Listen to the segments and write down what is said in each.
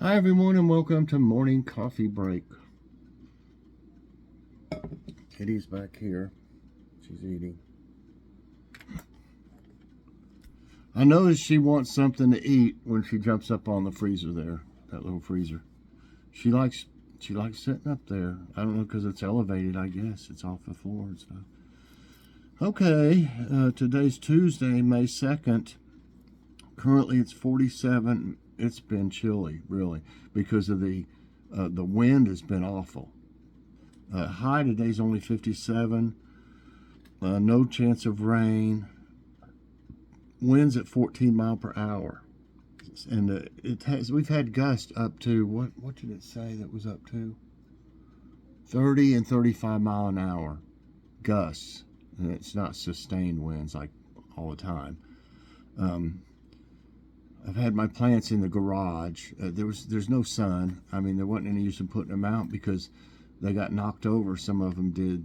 Hi everyone and welcome to morning coffee break. Kitty's back here. She's eating. I noticed she wants something to eat when she jumps up on the freezer there, that little freezer. She likes sitting up there. I don't know, because it's elevated, I guess. It's off the floor and stuff. Okay, today's Tuesday, May 2nd. Currently it's 47. It's been chilly, really, because of the wind has been awful. High today's only 57. No chance of rain. Winds at 14 mile per hour, and we've had gusts up to what did it say that was up to 30 and 35 mile an hour gusts, and it's not sustained winds like all the time. I've had my plants in the garage. There's no sun. I mean, there wasn't any use in putting them out because they got knocked over. Some of them did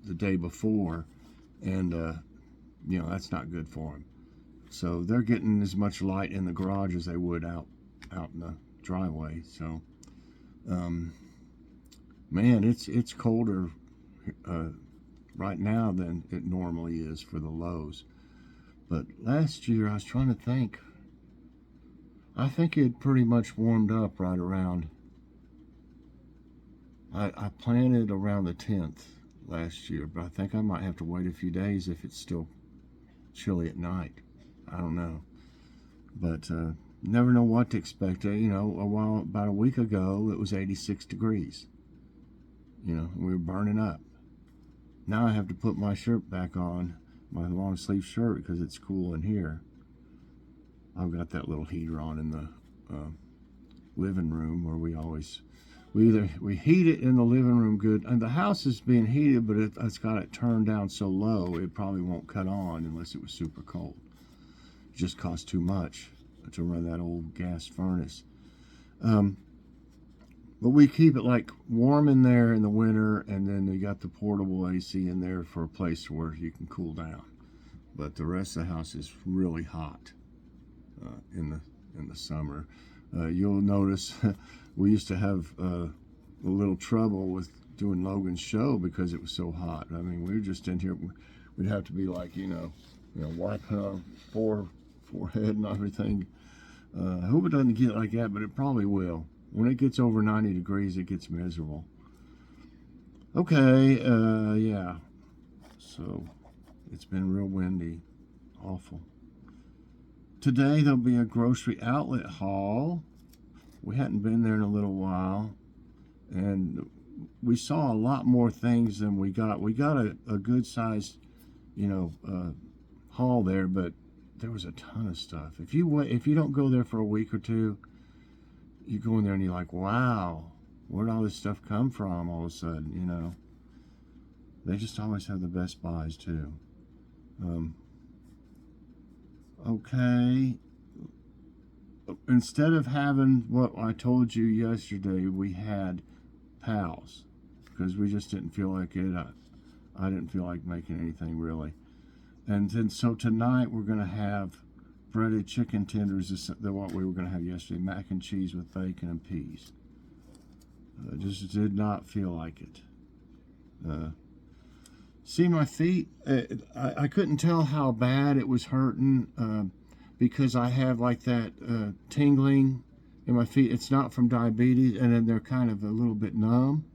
the day before, and that's not good for them. So they're getting as much light in the garage as they would out in the driveway. So, man, it's colder right now than it normally is for the lows. But last year, I was trying to think. I think it pretty much warmed up right around. I planted around the 10th last year, but I think I might have to wait a few days if it's still chilly at night. I don't know, but never know what to expect. About a week ago, it was 86 degrees. We were burning up. Now I have to put my shirt back on, my long sleeve shirt, because it's cool in here. I've got that little heater on in the living room where we heat it in the living room good, and the house is being heated, but it's got it turned down so low it probably won't cut on unless it was super cold. It just costs too much to run that old gas furnace. But we keep it like warm in there in the winter, and then we got the portable AC in there for a place where you can cool down. But the rest of the house is really hot in the summer. You'll notice we used to have a little trouble with doing Logan's show because it was so hot. I mean, we were just in here. We'd have to be like, wiping our forehead and everything. I hope it doesn't get like that, but it probably will. When it gets over 90 degrees, it gets miserable. Okay, yeah. So it's been real windy, awful. Today there'll be a grocery outlet haul. We hadn't been there in a little while, and we saw a lot more things than we got. We got a good sized, haul there, but there was a ton of stuff. If you don't go there for a week or two, you go in there and you're like, wow, where'd all this stuff come from all of a sudden, They just always have the best buys too. Okay. Instead of having what I told you yesterday, we had pals because we just didn't feel like it. I didn't feel like making anything really. And then so tonight we're going to have breaded chicken tenders, what we were going to have yesterday, mac and cheese with bacon and peas. Just did not feel like it. See my feet? I couldn't tell how bad it was hurting because I have like that tingling in my feet. It's not from diabetes, and then they're kind of a little bit numb.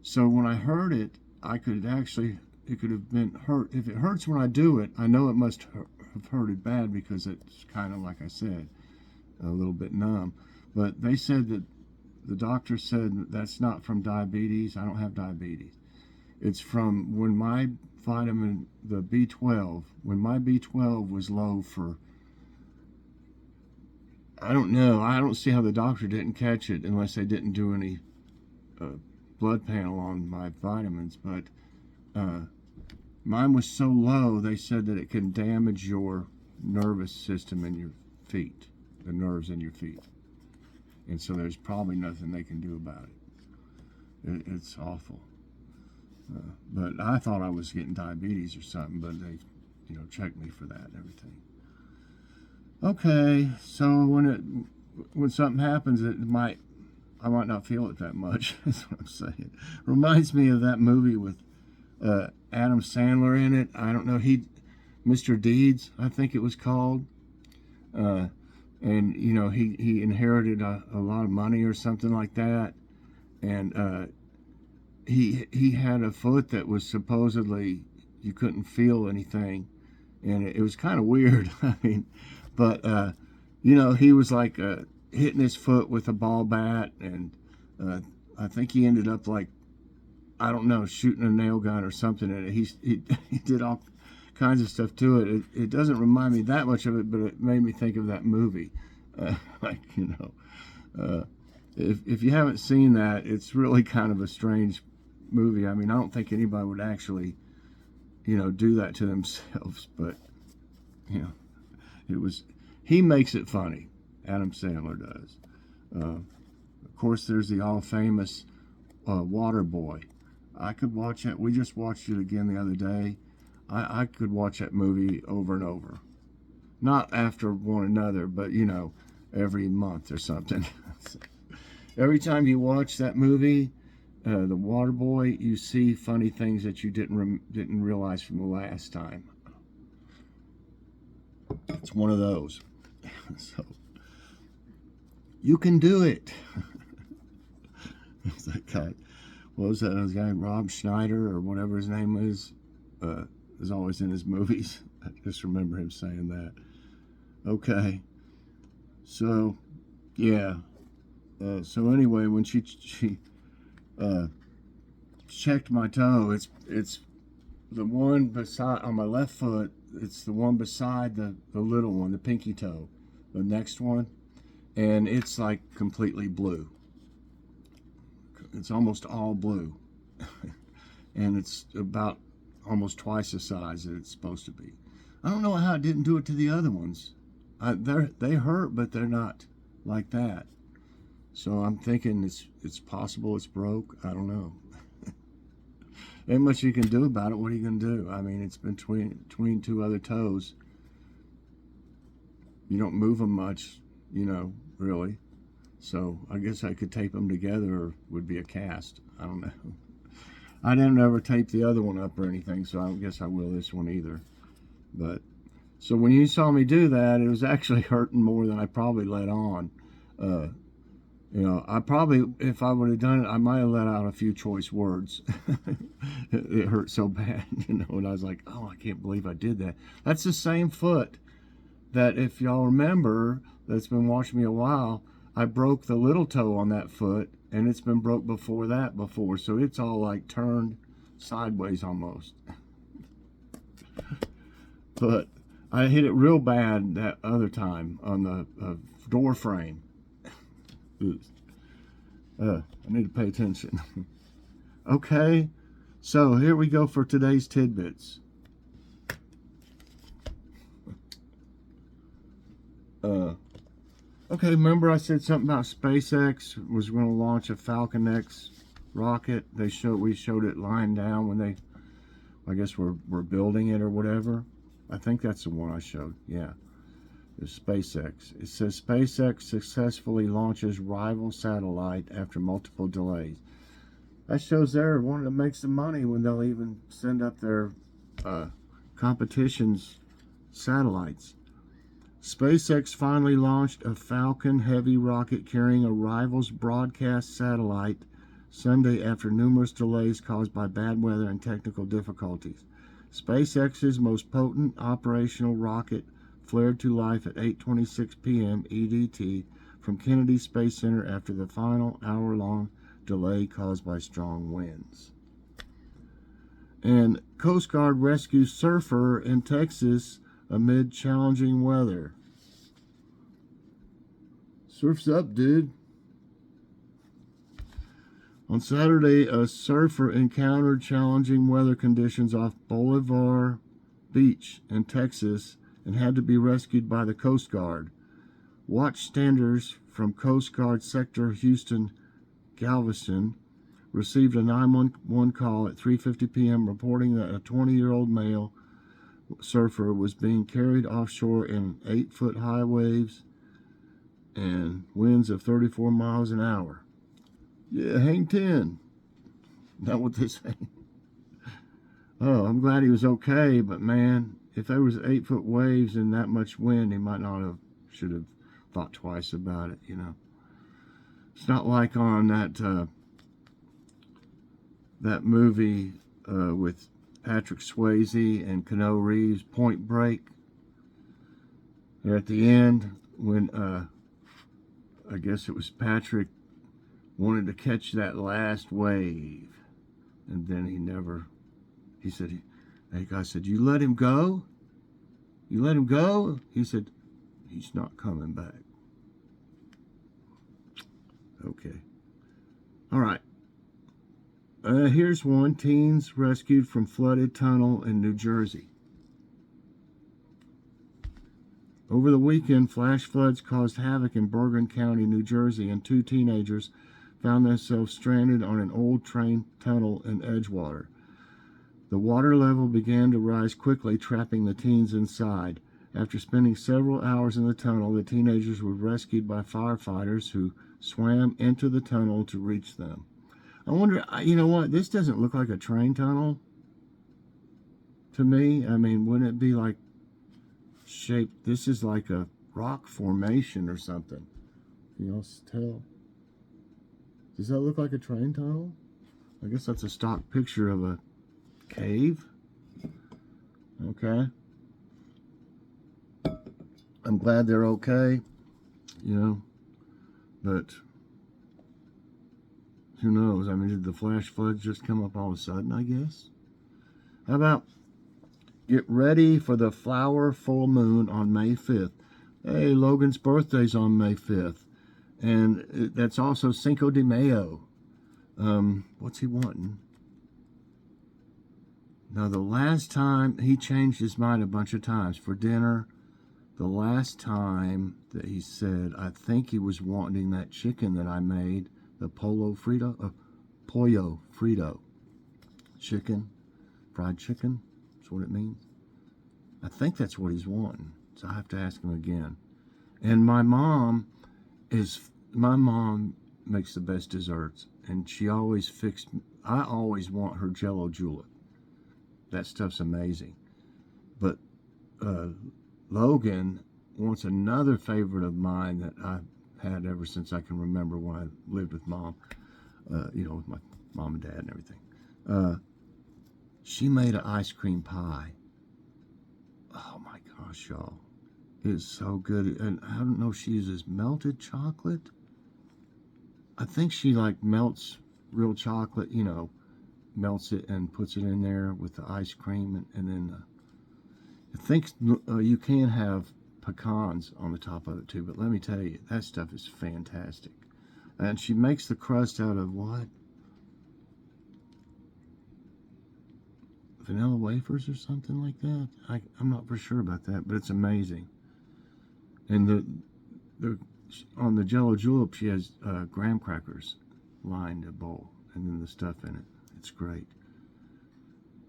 So when I heard it, it could have been hurt. If it hurts when I do it, I know it must have hurted bad because it's kind of, like I said, a little bit numb. But they said that the doctor said that's not from diabetes. I don't have diabetes. It's from when my vitamin, the B12, when my B12 was low for, I don't know. I don't see how the doctor didn't catch it unless they didn't do any blood panel on my vitamins. But mine was so low, they said that it can damage your nervous system in your feet, the nerves in your feet. And so there's probably nothing they can do about it. It's awful. But I thought I was getting diabetes or something, but they, checked me for that and everything. Okay, so when something happens, I might not feel it that much. That's what I'm saying. Reminds me of that movie with Adam Sandler in it. I don't know, Mr. Deeds, I think it was called. And you know, he inherited a lot of money or something like that, and he had a foot that was supposedly you couldn't feel anything, and it was kind of weird. I mean, but you know, he was like hitting his foot with a ball bat, and I think he ended up like, I don't know, shooting a nail gun or something, and he did all kinds of stuff to it. It doesn't remind me that much of it, but it made me think of that movie. Like, you know, if you haven't seen that, it's really kind of a strange movie. I mean, I don't think anybody would actually, you know, do that to themselves, but, you know, he makes it funny. Adam Sandler does. Of course, there's the all famous Water Boy. I could watch it. We just watched it again the other day. I could watch that movie over and over. Not after one another, but, you know, every month or something. Every time you watch that movie, The Water Boy, you see funny things that you didn't realize from the last time. It's one of those. So, you can do it. That guy, what was that guy, Rob Schneider or whatever his name is always in his movies. I just remember him saying that. Okay, so yeah, so anyway, when she checked my toe, it's the one beside, on my left foot, it's the one beside the little one, the pinky toe, the next one, and it's like completely blue. It's almost all blue. And it's about almost twice the size that it's supposed to be. I don't know how it didn't do it to the other ones. They hurt, but they're not like that. So I'm thinking it's possible it's broke. I don't know. Ain't much you can do about it. What are you going to do? I mean, it's between two other toes. You don't move them much, you know, really. So I guess I could tape them together, or would be a cast. I don't know. I didn't ever tape the other one up or anything, so I don't guess I will this one either. But so when you saw me do that, it was actually hurting more than I probably let on. You know, I probably, if I would have done it, I might have let out a few choice words. It hurt so bad, you know, and I was like, oh, I can't believe I did that. That's the same foot that, if y'all remember, that's been watching me a while, I broke the little toe on that foot, and it's been broke before that, so it's all like turned sideways almost. But I hit it real bad that other time on the door frame. I need to pay attention. Okay, so here we go for today's tidbits. Okay, remember I said something about SpaceX was going to launch a Falcon X rocket. We showed it lying down when they, I guess, were building it or whatever. I think that's the one I showed. Yeah, the SpaceX. It says SpaceX successfully launches rival satellite after multiple delays. That shows they're one that makes the money when they'll even send up their competition's satellites. SpaceX finally launched a Falcon Heavy rocket carrying a rival's broadcast satellite Sunday after numerous delays caused by bad weather and technical difficulties. SpaceX's most potent operational rocket flared to life at 8:26 p.m. EDT from Kennedy Space Center after the final hour-long delay caused by strong winds. And Coast Guard rescues surfer in Texas amid challenging weather. Surf's up, dude. On Saturday, a surfer encountered challenging weather conditions off Bolivar Beach in Texas and had to be rescued by the Coast Guard. Watchstanders from Coast Guard Sector Houston Galveston received a 911 call at 3:50 p.m. reporting that a 20-year-old male surfer was being carried offshore in 8-foot high waves and winds of 34 miles an hour. Yeah, hang 10. Not what they say. Oh, I'm glad he was okay, but man, if there was 8-foot waves and that much wind, he might not have, should have thought twice about it, you know. It's not like on that movie with Patrick Swayze and Keanu Reeves, Point Break. There at the end, when I guess it was Patrick wanted to catch that last wave, and then he said, that guy said, "You let him go? You let him go?" He said, "He's not coming back." Okay. All right. Here's one. Teens rescued from flooded tunnel in New Jersey. Over the weekend, flash floods caused havoc in Bergen County, New Jersey, and 2 teenagers found themselves stranded on an old train tunnel in Edgewater. The water level began to rise quickly, trapping the teens inside. After spending several hours in the tunnel, the teenagers were rescued by firefighters who swam into the tunnel to reach them. I wonder, you know what, this doesn't look like a train tunnel to me. I mean, wouldn't it be like shaped, this is like a rock formation or something. Can you all tell? Does that look like a train tunnel? I guess that's a stock picture of a cave. Okay. I'm glad they're okay, you know, but who knows? I mean, did the flash floods just come up all of a sudden, I guess? How about get ready for the flower full moon on May 5th. Hey, Logan's birthday's on May 5th. And that's also Cinco de Mayo. What's he wanting? Now, the last time, he changed his mind a bunch of times. For dinner, the last time that he said, I think he was wanting that chicken that I made, the pollo frito chicken, fried chicken. That's what it means. I think that's what he's wanting. So I have to ask him again. And my mom makes the best desserts, and she always I always want her Jello julep. That stuff's amazing. But Logan wants another favorite of mine that I've had ever since I can remember when I lived with Mom, with my mom and dad and everything. She made an ice cream pie. Oh my gosh, y'all. It is so good. And I don't know if she uses melted chocolate. I think she melts real chocolate, melts it and puts it in there with the ice cream. And then I think you can have pecans on the top of it too. But let me tell you, that stuff is fantastic. And she makes the crust out of what? Vanilla wafers or something like that. I'm not for sure about that, but it's amazing. And on the Jello julep, she has graham crackers lined a bowl, and then the stuff in it. It's great.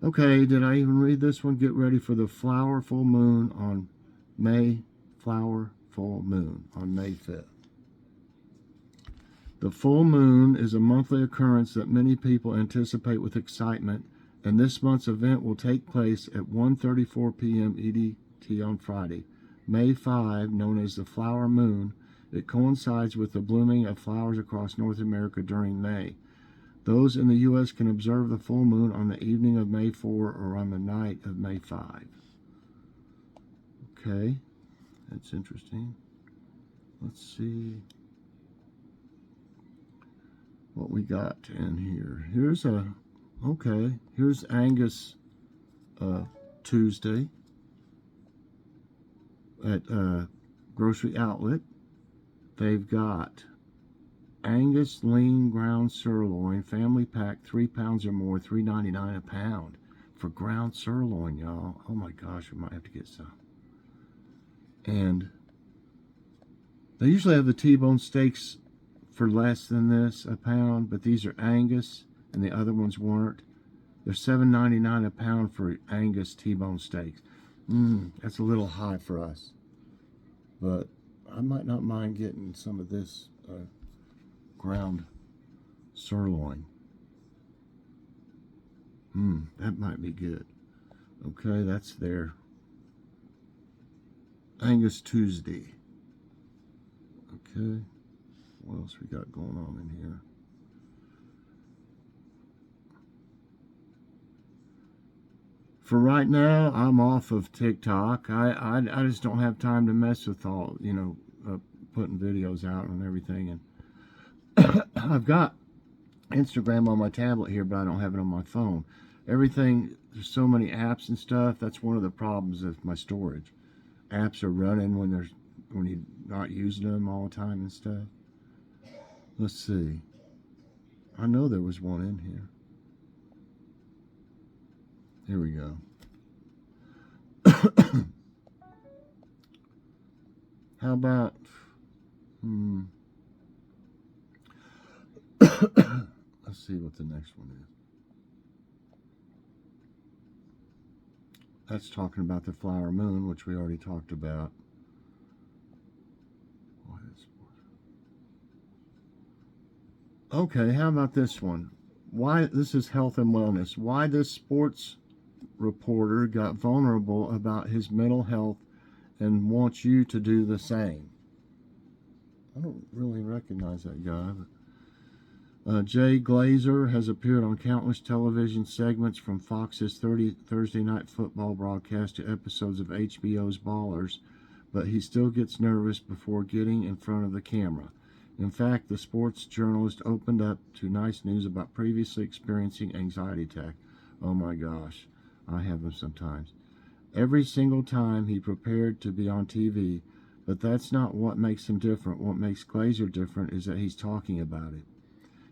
Okay, did I even read this one? Get ready for the flower full moon on May 5th. The full moon is a monthly occurrence that many people anticipate with excitement, and this month's event will take place at 1:34 p.m. EDT on Friday. May 5, known as the flower moon, it coincides with the blooming of flowers across North America during May. Those in the U.S. can observe the full moon on the evening of May 4 or on the night of May 5. Okay, that's interesting. Let's see what we got in here. Here's Angus Tuesday at Grocery Outlet. They've got Angus lean ground sirloin, family pack, 3 pounds or more, $3.99 a pound for ground sirloin, y'all. Oh my gosh, we might have to get some. And they usually have the T-bone steaks for less than this a pound, but these are Angus, and the other ones weren't. They're $7.99 a pound for Angus T-bone steaks. That's a little high for us, but I might not mind getting some of this ground sirloin. That might be good. Okay, that's their Angus Tuesday. Okay, what else we got going on in here? For right now, I'm off of TikTok. I just don't have time to mess with all, putting videos out and everything. And I've got Instagram on my tablet here, but I don't have it on my phone. Everything, there's so many apps and stuff. That's one of the problems with my storage. Apps are running when you're not using them all the time and stuff. Let's see. I know there was one in here. Here we go. How about let's see what the next one is. That's talking about the flower moon, which we already talked about. Okay, how about this one? Why this is health and wellness. Why this sports reporter got vulnerable about his mental health and wants you to do the same. I don't really recognize that guy. But, Jay Glazer has appeared on countless television segments from Fox's Thursday Night Football broadcast to episodes of HBO's Ballers, but he still gets nervous before getting in front of the camera. In fact, the sports journalist opened up to Nice News about previously experiencing anxiety attack. Oh my gosh, I have them sometimes. Every single time he prepared to be on TV, but that's not what makes him different. What makes Glazer different is that he's talking about it.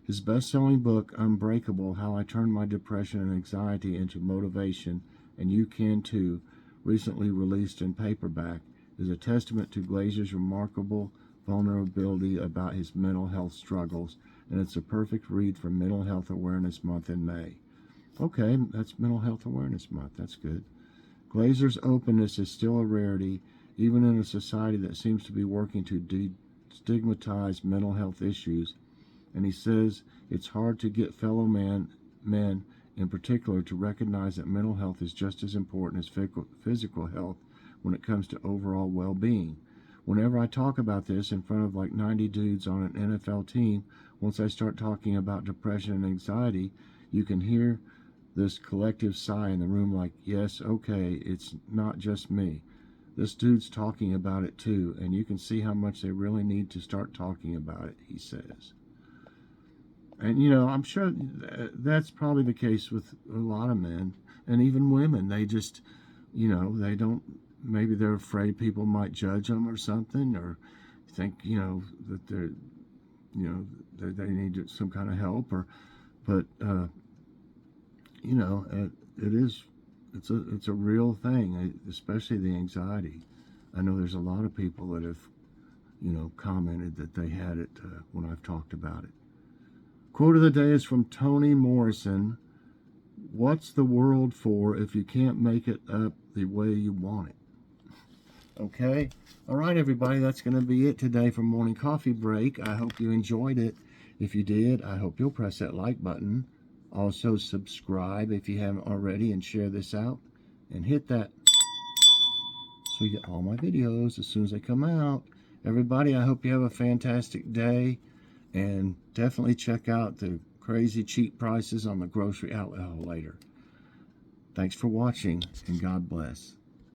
His best-selling book, Unbreakable, How I Turned My Depression and Anxiety into Motivation, and You Can Too, recently released in paperback, is a testament to Glazer's remarkable vulnerability about his mental health struggles, and it's a perfect read for Mental Health Awareness Month in May. Okay, that's Mental Health Awareness Month. That's good. Glazer's openness is still a rarity, even in a society that seems to be working to destigmatize mental health issues. And he says it's hard to get fellow men in particular to recognize that mental health is just as important as physical health when it comes to overall well-being. Whenever I talk about this in front of like 90 dudes on an NFL team, once I start talking about depression and anxiety, you can hear this collective sigh in the room like, yes, okay, it's not just me. This dude's talking about it too, and you can see how much they really need to start talking about it, he says. And, I'm sure that's probably the case with a lot of men and even women. They just, they don't, maybe they're afraid people might judge them or something, or think, that they're, that they need some kind of help, but it's a real thing, especially the anxiety. I know there's a lot of people that have, commented that they had it when I've talked about it. Quote of the day is from Toni Morrison. What's the world for if you can't make it up the way you want it? Okay. All right, everybody. That's going to be it today for Morning Coffee Break. I hope you enjoyed it. If you did, I hope you'll press that like button. Also, subscribe if you haven't already and share this out. And hit that so you get all my videos as soon as they come out. Everybody, I hope you have a fantastic day. And definitely check out the crazy cheap prices on the grocery outlet later. Thanks for watching, and God bless.